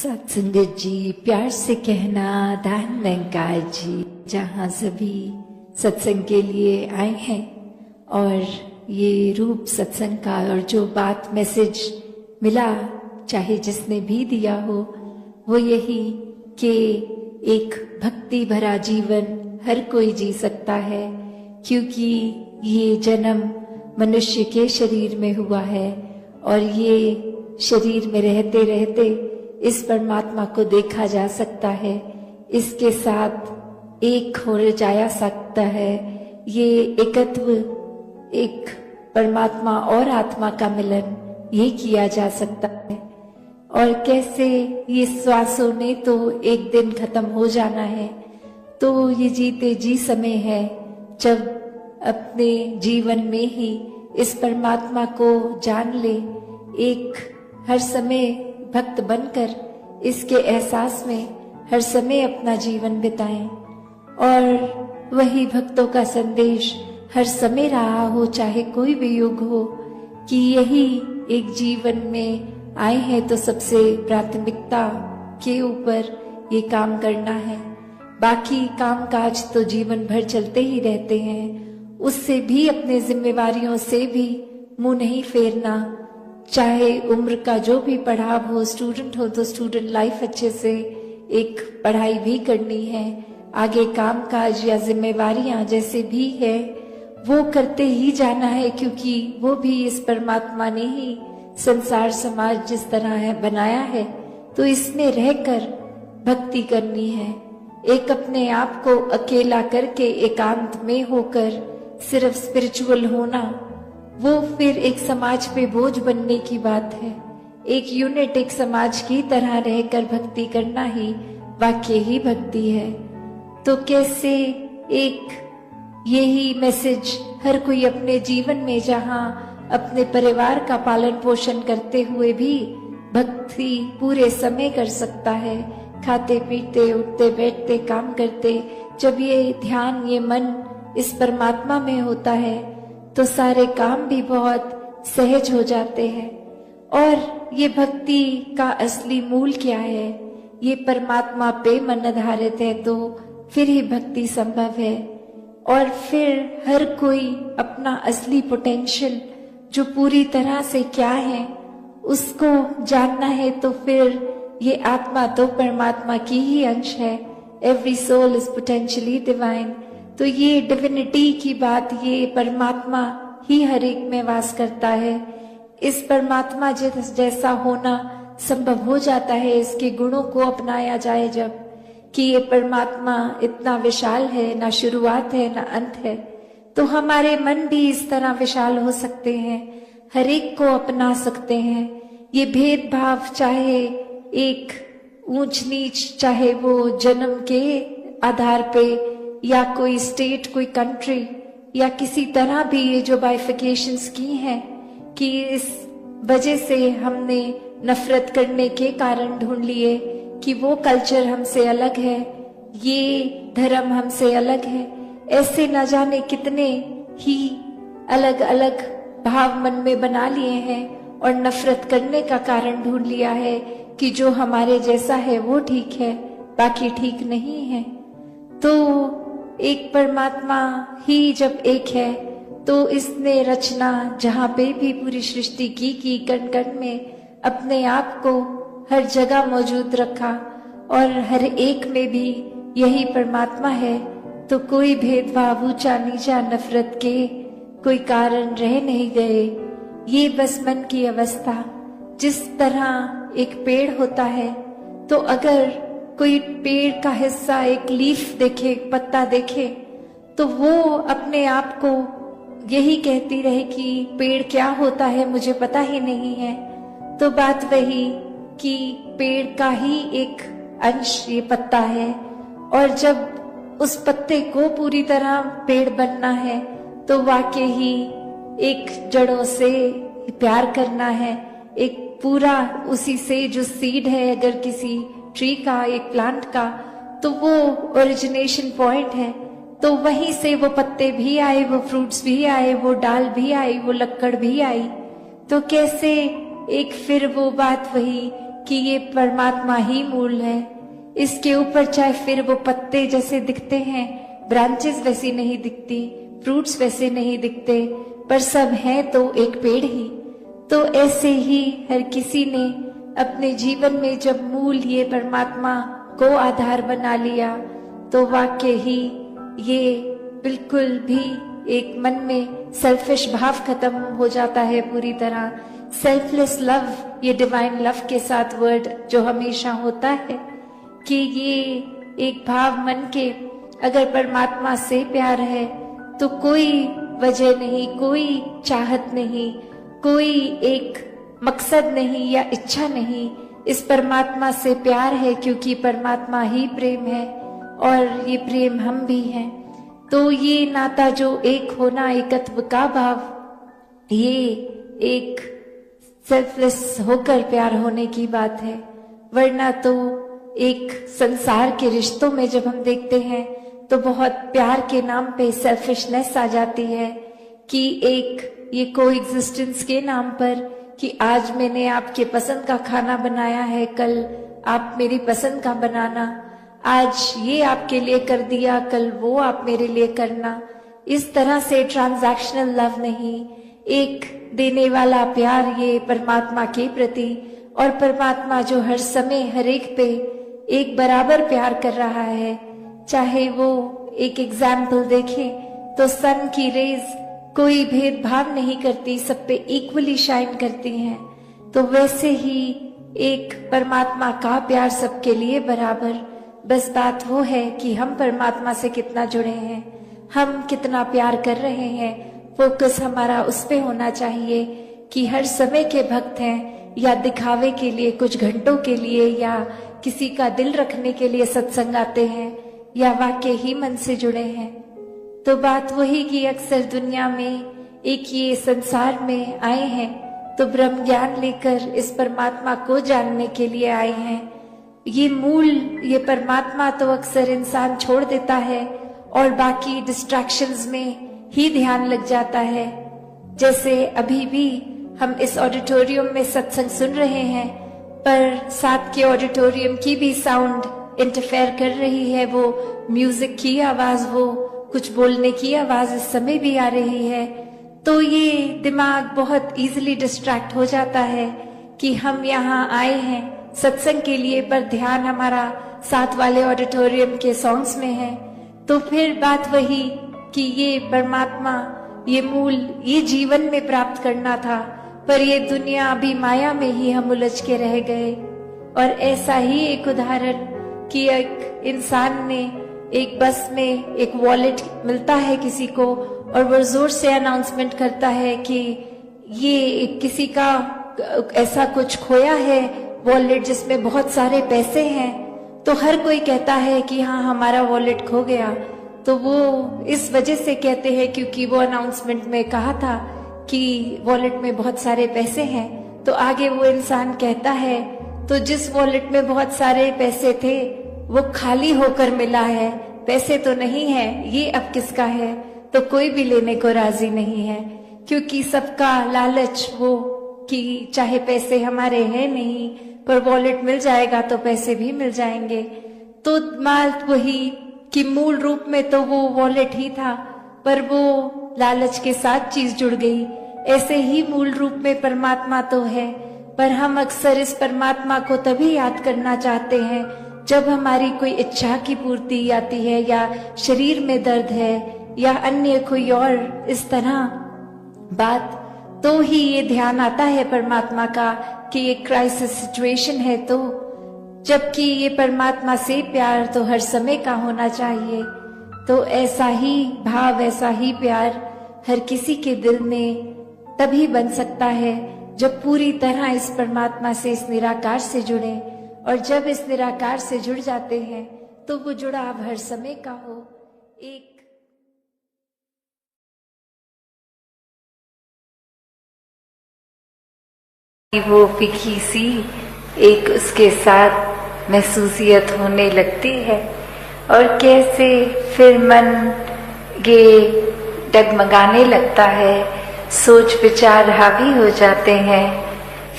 सत्संगत जी, प्यार से कहना दान निरंकार जी, जहाँ सभी सत्संग के लिए आए हैं और ये रूप सत्संग का और जो बात मैसेज मिला, चाहे जिसने भी दिया हो, वो यही कि एक भक्ति भरा जीवन हर कोई जी सकता है, क्योंकि ये जन्म मनुष्य के शरीर में हुआ है और ये शरीर में रहते रहते इस परमात्मा को देखा जा सकता है, इसके साथ एक हो जाया सकता है। ये एकत्व, एक परमात्मा और आत्मा का मिलन, ये किया जा सकता है। और कैसे ये श्वासों ने तो एक दिन खत्म हो जाना है, तो ये जीते जी समय है जब अपने जीवन में ही इस परमात्मा को जान ले, एक हर समय भक्त बनकर इसके एहसास में हर समय अपना जीवन बिताएं और वही भक्तों का संदेश हर समय रहा हो, चाहे कोई भी युग हो, कि यही एक जीवन में आए हैं तो सबसे प्राथमिकता के ऊपर ये काम करना है। बाकी काम काज तो जीवन भर चलते ही रहते हैं, उससे भी अपने जिम्मेवारियों से भी मुंह नहीं फेरना। चाहे उम्र का जो भी पढ़ाव हो, स्टूडेंट हो तो स्टूडेंट लाइफ अच्छे से एक पढ़ाई भी करनी है, आगे काम काज या जिम्मेवारियां जैसे भी है वो करते ही जाना है, क्योंकि वो भी इस परमात्मा ने ही संसार समाज जिस तरह है बनाया है, तो इसमें रहकर भक्ति करनी है। एक अपने आप को अकेला करके एकांत में होकर सिर्फ स्पिरिचुअल होना, वो फिर एक समाज पे बोझ बनने की बात है। एक यूनिट, एक समाज की तरह रहकर भक्ति करना ही वाकई ही भक्ति है। तो कैसे एक यही मैसेज हर कोई अपने जीवन में, जहाँ अपने परिवार का पालन पोषण करते हुए भी भक्ति पूरे समय कर सकता है, खाते पीते उठते बैठते काम करते, जब ये ध्यान, ये मन इस परमात्मा में होता है तो सारे काम भी बहुत सहज हो जाते हैं। और ये भक्ति का असली मूल क्या है? ये परमात्मा पे मन आधारित है, तो फिर ही भक्ति संभव है। और फिर हर कोई अपना असली पोटेंशियल जो पूरी तरह से क्या है उसको जानना है, तो फिर ये आत्मा तो परमात्मा की ही अंश है। Every soul is potentially divine. तो ये डिविनिटी की बात, ये परमात्मा ही हर एक में वास करता है। इस परमात्मा जैसा होना संभव हो जाता है, इसके गुणों को अपनाया जाए जब, कि ये परमात्मा इतना विशाल है, ना शुरुआत है ना अंत है, तो हमारे मन भी इस तरह विशाल हो सकते हैं, हर एक को अपना सकते हैं। ये भेदभाव, चाहे एक ऊंच नीच, चाहे वो जन्म के आधार पे या कोई स्टेट, कोई कंट्री या किसी तरह भी, ये जो बाइफिकेशंस की हैं कि इस वजह से हमने नफरत करने के कारण ढूंढ लिए कि वो कल्चर हमसे अलग है, ये धर्म हमसे अलग है, ऐसे न जाने कितने ही अलग अलग भाव मन में बना लिए हैं और नफरत करने का कारण ढूंढ लिया है कि जो हमारे जैसा है वो ठीक है, बाकी ठीक नहीं है। तो एक परमात्मा ही जब एक है तो इसने रचना जहाँ पे भी पूरी सृष्टि की कण कण में अपने आप को हर जगह मौजूद रखा और हर एक में भी यही परमात्मा है, तो कोई भेदभाव, ऊंचा नीचा, नफरत के कोई कारण रह नहीं गए। ये बस मन की अवस्था। जिस तरह एक पेड़ होता है, तो अगर कोई पेड़ का हिस्सा, एक लीफ देखे, एक पत्ता देखे, तो वो अपने आप को यही कहती रहे कि पेड़ क्या होता है मुझे पता ही नहीं है। तो बात वही कि पेड़ का ही एक अंश ये पत्ता है, और जब उस पत्ते को पूरी तरह पेड़ बनना है तो वाकई ही एक जड़ों से प्यार करना है, एक पूरा उसी से जो सीड है अगर किसी ट्री का, एक प्लांट का, तो वो ओरिजिनेशन पॉइंट है, तो वहीं से वो पत्ते भी आए, वो फ्रूट्स भी आए, वो डाल भी आई, वो लक्कड़ भी आई। तो कैसे एक फिर वो बात वही कि ये परमात्मा ही मूल है। इसके ऊपर चाहे फिर वो पत्ते जैसे दिखते हैं, ब्रांचेस वैसी नहीं दिखती, फ्रूट्स वैसे नहीं दिखते, पर सब है तो एक पेड़ ही। तो ऐसे ही हर किसी ने अपने जीवन में जब मूल ये परमात्मा को आधार बना लिया, तो वाकई ही ये बिल्कुल भी एक मन में सेल्फिश भाव खत्म हो जाता है पूरी तरह। सेल्फलेस लव, ये डिवाइन लव के साथ वर्ड जो हमेशा होता है, कि ये एक भाव मन के अगर परमात्मा से प्यार है तो कोई वजह नहीं, कोई चाहत नहीं, कोई एक मकसद नहीं या इच्छा नहीं, इस परमात्मा से प्यार है क्योंकि परमात्मा ही प्रेम है और ये प्रेम हम भी हैं। तो ये नाता जो एक होना, एकत्व का भाव, ये एक सेल्फलेस होकर प्यार होने की बात है। वरना तो एक संसार के रिश्तों में जब हम देखते हैं तो बहुत प्यार के नाम पे सेल्फिशनेस आ जाती है, कि एक ये कोएग्जिस्टेंस के नाम पर कि आज मैंने आपके पसंद का खाना बनाया है, कल आप मेरी पसंद का बनाना, आज ये आपके लिए कर दिया, कल वो आप मेरे लिए करना। इस तरह से ट्रांजैक्शनल लव नहीं, एक देने वाला प्यार ये परमात्मा के प्रति, और परमात्मा जो हर समय हर एक पे एक बराबर प्यार कर रहा है। चाहे वो एक एग्जाम्पल देखें तो सन की रेज कोई भेदभाव नहीं करती, सब पे इक्वली शाइन करती हैं। तो वैसे ही एक परमात्मा का प्यार सबके लिए बराबर। बस बात वो है कि हम परमात्मा से कितना जुड़े हैं, हम कितना प्यार कर रहे हैं। फोकस हमारा उस पे होना चाहिए कि हर समय के भक्त हैं या दिखावे के लिए कुछ घंटों के लिए या किसी का दिल रखने के लिए सत्संग आते हैं, या वाकई ही मन से जुड़े हैं। तो बात वही कि अक्सर दुनिया में एक ये संसार में आए हैं तो ब्रह्म ज्ञान लेकर इस परमात्मा को जानने के लिए आए हैं। ये मूल, ये परमात्मा तो अक्सर इंसान छोड़ देता है और बाकी डिस्ट्रैक्शंस में ही ध्यान लग जाता है। जैसे अभी भी हम इस ऑडिटोरियम में सत्संग सुन रहे हैं, पर साथ के ऑडिटोरियम की भी साउंड इंटरफेयर कर रही है, वो म्यूजिक की आवाज, वो कुछ बोलने की आवाज इस समय भी आ रही है। तो ये दिमाग बहुत इजीली डिस्ट्रैक्ट हो जाता है कि हम यहाँ आए हैं सत्संग के लिए, पर ध्यान हमारा साथ वाले ऑडिटोरियम के सॉन्ग्स में है। तो फिर बात वही कि ये परमात्मा, ये मूल, ये जीवन में प्राप्त करना था, पर ये दुनिया अभी माया में ही हम उलझ के रह गए। और ऐसा ही एक उदाहरण कि एक इंसान ने एक बस में एक वॉलेट मिलता है किसी को, और वो जोर से अनाउंसमेंट करता है कि ये किसी का ऐसा कुछ खोया है वॉलेट जिसमें बहुत सारे पैसे हैं। तो हर कोई कहता है कि हाँ, हमारा वॉलेट खो गया। तो वो इस वजह से कहते हैं क्योंकि वो अनाउंसमेंट में कहा था कि वॉलेट में बहुत सारे पैसे हैं। तो आगे वो इंसान कहता है, तो जिस वॉलेट में बहुत सारे पैसे थे वो खाली होकर मिला है, पैसे तो नहीं है, ये अब किसका है? तो कोई भी लेने को राजी नहीं है, क्योंकि सबका लालच वो कि चाहे पैसे हमारे हैं नहीं, पर वॉलेट मिल जाएगा तो पैसे भी मिल जाएंगे। तो बात वही कि मूल रूप में तो वो वॉलेट ही था, पर वो लालच के साथ चीज जुड़ गई। ऐसे ही मूल रूप में परमात्मा तो है, पर हम अक्सर इस परमात्मा को तभी याद करना चाहते हैं जब हमारी कोई इच्छा की पूर्ति आती है, या शरीर में दर्द है, या अन्य कोई और इस तरह बात, तो ही ये ध्यान आता है परमात्मा का कि ये क्राइसिस सिचुएशन है। तो जबकि ये परमात्मा से प्यार तो हर समय का होना चाहिए। तो ऐसा ही भाव, ऐसा ही प्यार हर किसी के दिल में तभी बन सकता है जब पूरी तरह इस परमात्मा से, इस निराकार से जुड़े। और जब इस निराकार से जुड़ जाते हैं तो वो जुड़ाव हर समय का हो। एक वो फीकी सी एक उसके साथ महसूसियत होने लगती है, और कैसे फिर मन ये डगमगाने लगता है, सोच विचार हावी हो जाते हैं।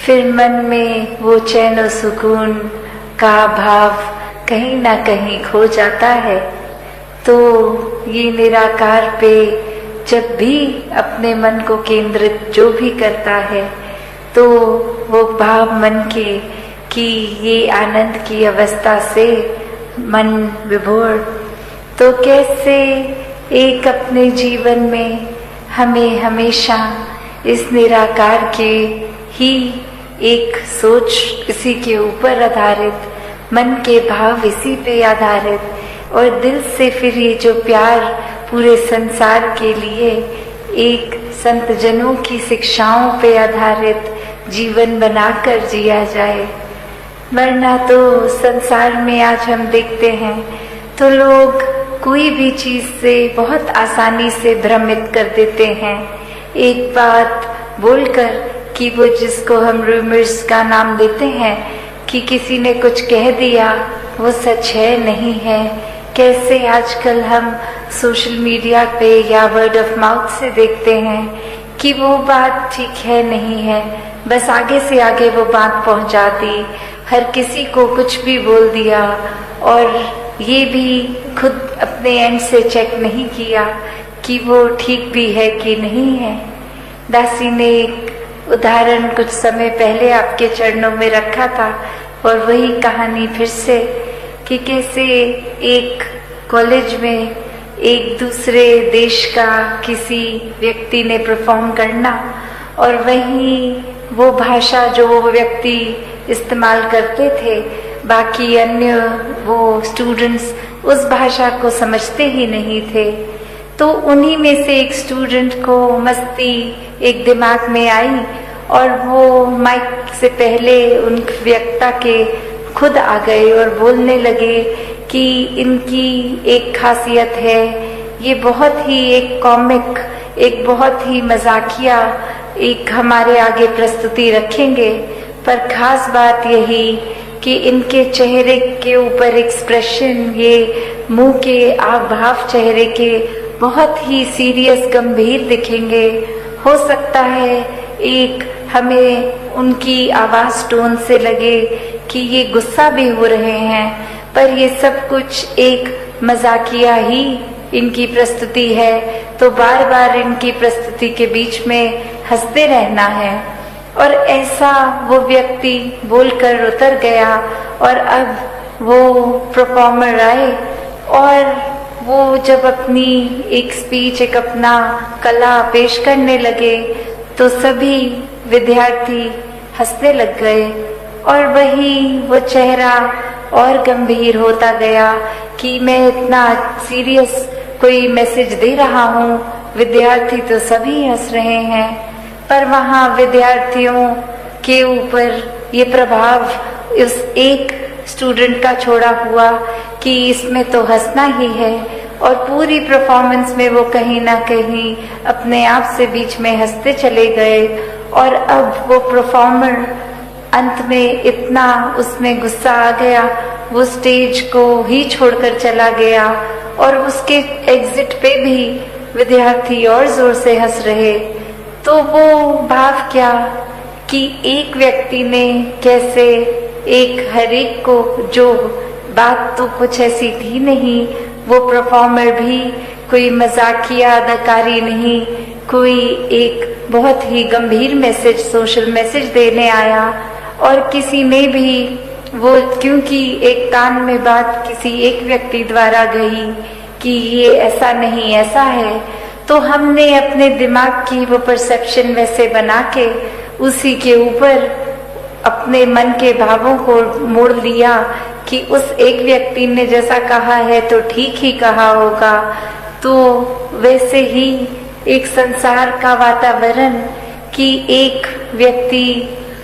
फिर मन में वो चैन और सुकून का भाव कहीं ना कहीं खो जाता है। तो ये निराकार पे जब भी अपने मन को केंद्रित जो भी करता है, तो वो भाव मन के कि ये आनंद की अवस्था से मन विभोर, तो कैसे एक अपने जीवन में हमें हमेशा इस निराकार के ही एक सोच, इसी के ऊपर आधारित, मन के भाव इसी पे आधारित, और दिल से फिर ये जो प्यार पूरे संसार के लिए एक संत जनों की शिक्षाओं पे आधारित जीवन बनाकर जिया जाए। वरना तो संसार में आज हम देखते हैं तो लोग कोई भी चीज से बहुत आसानी से भ्रमित कर देते हैं, एक बात बोलकर कि वो जिसको हम रूमर्स का नाम देते हैं कि किसी ने कुछ कह दिया वो सच है नहीं है। कैसे आजकल हम सोशल मीडिया पे या वर्ड ऑफ माउथ से देखते हैं कि वो बात ठीक है नहीं है, बस आगे से आगे वो बात पहुंचा दी, हर किसी को कुछ भी बोल दिया, और ये भी खुद अपने एंड से चेक नहीं किया कि वो ठीक भी है कि नहीं है। दासी ने एक उदाहरण कुछ समय पहले आपके चरणों में रखा था, और वही कहानी फिर से कि कैसे एक कॉलेज में एक दूसरे देश का किसी व्यक्ति ने परफॉर्म करना, और वहीं वो भाषा जो वो व्यक्ति इस्तेमाल करते थे, बाकी अन्य वो स्टूडेंट्स उस भाषा को समझते ही नहीं थे। तो उन्हीं में से एक स्टूडेंट को मस्ती एक दिमाग में आई, और वो माइक से पहले उन वक्ता के खुद आ गए और बोलने लगे कि इनकी एक खासियत है, ये बहुत ही एक कॉमिक, एक बहुत ही मजाकिया एक हमारे आगे प्रस्तुति रखेंगे, पर खास बात यही कि इनके चेहरे के ऊपर एक्सप्रेशन, ये मुंह के आव भाव चेहरे के बहुत ही सीरियस गंभीर दिखेंगे। हो सकता है एक हमें उनकी आवाज टोन से लगे कि ये गुस्सा भी हो रहे हैं, पर ये सब कुछ एक मजाकिया ही इनकी प्रस्तुति है, तो बार बार इनकी प्रस्तुति के बीच में हंसते रहना है। और ऐसा वो व्यक्ति बोलकर उतर गया, और अब वो परफॉर्मर आए, और वो जब अपनी एक स्पीच, एक अपना कला पेश करने लगे, तो सभी विद्यार्थी हंसने लग गए, और वही वो चेहरा और गंभीर होता गया कि मैं इतना सीरियस कोई मैसेज दे रहा हूँ, विद्यार्थी तो सभी हंस रहे हैं, पर वहाँ विद्यार्थियों के ऊपर ये प्रभाव उस एक स्टूडेंट का छोड़ा हुआ कि इसमें तो हंसना ही है, और पूरी परफॉर्मेंस में वो कहीं ना कहीं अपने आप से बीच में हंसते चले गए। और अब वो परफॉर्मर अंत में इतना उसमें गुस्सा आ गया, वो स्टेज को ही छोड़कर चला गया, और उसके एग्जिट पे भी विद्यार्थी और जोर से हंस रहे। तो वो भाव क्या कि एक व्यक्ति ने कैसे एक हरेक को, जो बात तो कुछ ऐसी थी नहीं, वो परफॉर्मर भी कोई मजाकिया अदाकारी नहीं, कोई एक बहुत ही गंभीर मैसेज, सोशल मैसेज देने आया, और किसी ने भी वो, क्योंकि एक कान में बात किसी एक व्यक्ति द्वारा गई कि ये ऐसा नहीं ऐसा है, तो हमने अपने दिमाग की वो परसेप्शन वैसे बना के उसी के ऊपर अपने मन के भावों को मोड़ लिया कि उस एक व्यक्ति ने जैसा कहा है तो ठीक ही कहा होगा। तो वैसे ही एक संसार का वातावरण कि एक व्यक्ति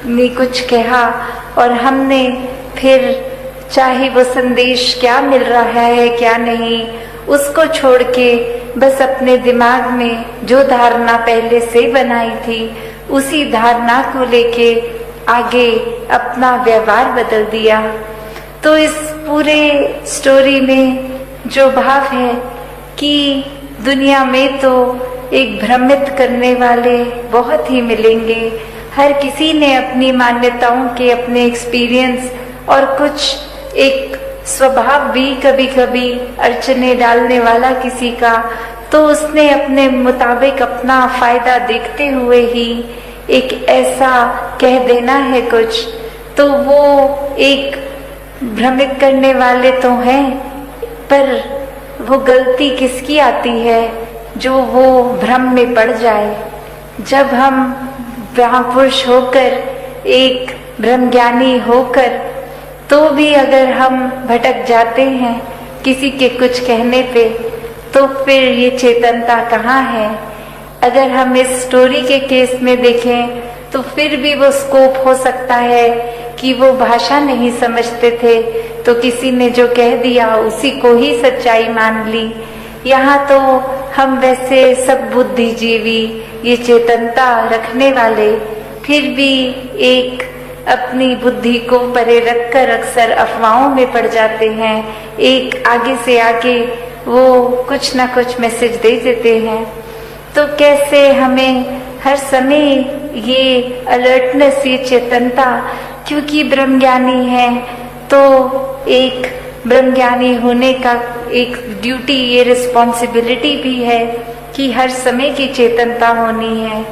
ने कुछ कहा, और हमने फिर चाहे वो संदेश क्या मिल रहा है क्या नहीं, उसको छोड़ के बस अपने दिमाग में जो धारणा पहले से बनाई थी उसी धारणा को लेके आगे अपना व्यवहार बदल दिया। तो इस पूरे स्टोरी में जो भाव है कि दुनिया में तो एक भ्रमित करने वाले बहुत ही मिलेंगे, हर किसी ने अपनी मान्यताओं के अपने एक्सपीरियंस और कुछ एक स्वभाव भी कभी कभी अड़चने डालने वाला किसी का, तो उसने अपने मुताबिक अपना फायदा देखते हुए ही एक ऐसा कह देना है कुछ, तो वो एक भ्रमित करने वाले तो हैं, पर वो गलती किसकी आती है जो वो भ्रम में पड़ जाए। जब हम महापुरुष होकर, एक ब्रह्मज्ञानी होकर, तो भी अगर हम भटक जाते हैं किसी के कुछ कहने पे, तो फिर ये चेतनता कहाँ है। अगर हम इस स्टोरी के केस में देखें तो फिर भी वो स्कोप हो सकता है कि वो भाषा नहीं समझते थे, तो किसी ने जो कह दिया उसी को ही सच्चाई मान ली। यहाँ तो हम वैसे सब बुद्धिजीवी, ये चेतनता रखने वाले, फिर भी एक अपनी बुद्धि को परे रखकर अक्सर अफवाहों में पड़ जाते हैं। एक आगे से आगे वो कुछ ना कुछ मैसेज दे देते हैं। तो कैसे हमें हर समय ये अलर्टनेस, ये चेतनता, क्योंकि ब्रह्मज्ञानी है तो एक ब्रह्मज्ञानी होने का एक ड्यूटी, ये रिस्पॉन्सिबिलिटी भी है कि हर समय की चेतनता होनी है।